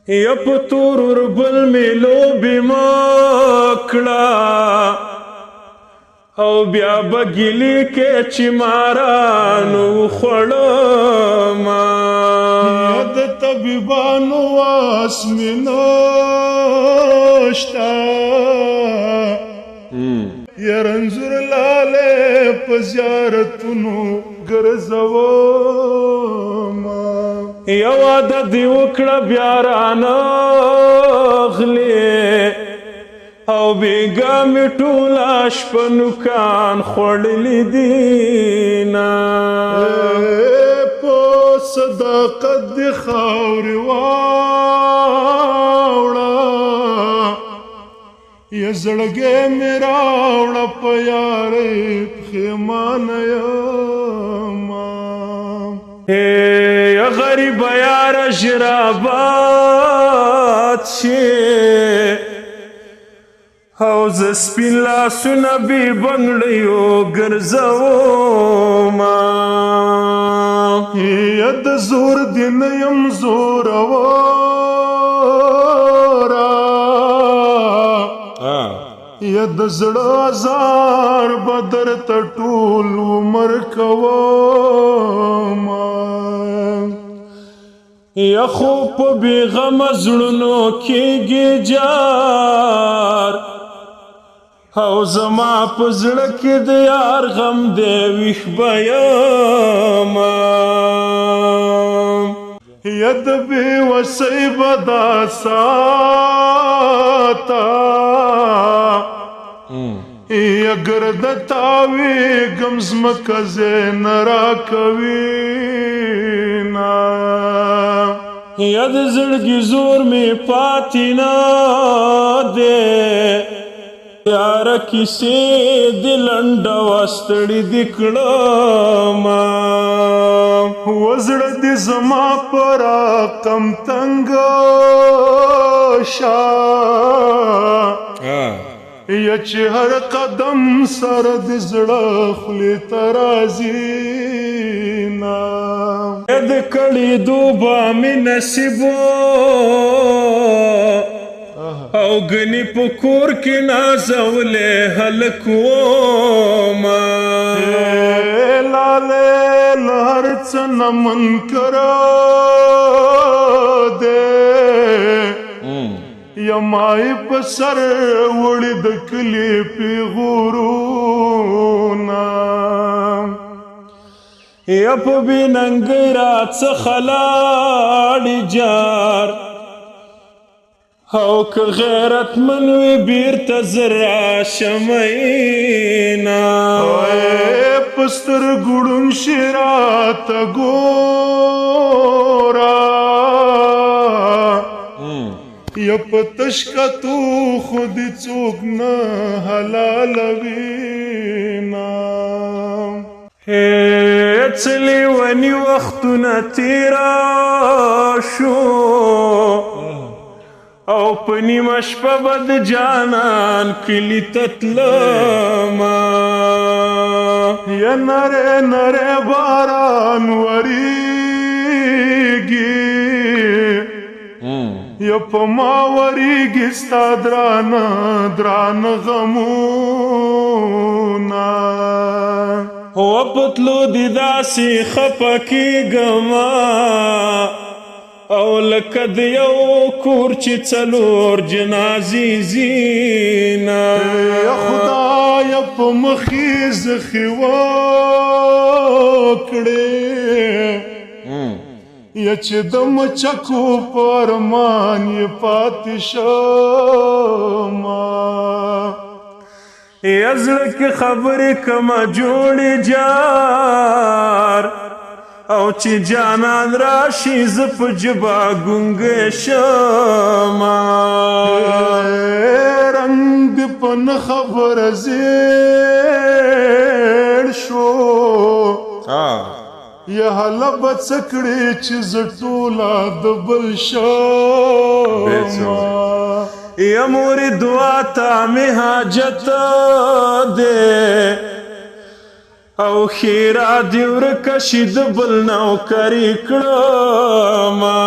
یا په تورور بل مې لوبې مه کړه او بیا به ګیلې کې چې مارانو وخوړمه یا د طبیبانو واس مې نشته یا رنځور لالی په زیارتونو ګرځومه یا واده دې وکړه بیا رانغلې او بیګا مې ټوله شپه نوکان خوړلي دینه په صداقت دې خاورې واوړه یا زړګی مې راوړه په یارۍ پښېمانه یمه یا غریبه یاره ژر اباد شې او زه سپین لاسونه بې بنګړیو ګرځومه یا د زور دې نه یم زوروره یا د زړه ازار به درته ټول عمر کومه یا خو په بېغمه زړونو کېږي جار او زما په زړه کې د یار غم دی ویښ به یمه یا د بېوسۍ به دا ساته یا ګرده تاویږم ځمکه ځای نه راکوینه یا د زړګي زور مې پاتې نه دی یاره کیسې دې لنډه وه ستړي دې کړمه وزړه دې زما په رقم تنګه شه یا چې هر قدم سره د زړه خولې ته راځي نه د کړېدو به مې نصیب او ګنې په کور کې نازولی هلک ومه لالی له هر څه نه منکره دی یا مای په سر وړي د کلي پیغورونه یا په بې ننګۍ راڅخه لاړې جار او که غیرتمن وي بیرته زه راشم میینه په سترګو ړوند شي راته ګوره یا په تشکتو خو دې څوک نه حلالوینه څه لیوني وختونه تېره شو او په نیمه شپه به د جانان کلي ته تلمه یا نری نری باران وریږي یا په ما وریږي ستا درانه درانه غمونه و په تلو دې داسې خفه کېږمه او لکه د یو کور چې څلور جنازې ځینه یا خدایه په مخې زخې وکړې یا چې د مچکو په ارمان یې پاتې شمه یا زړه کې خبرې کمه جوړې جار او چې جانان راشي زه په ژبه ګونګی شمه رنګ دې په نه خبره زیړ شو یا هله به څه کړې چې زه ټوله د بل شمه یا مورې دعا ته مې حاجت دی او خیرا دی ورکه شي د بل نوکري کړمه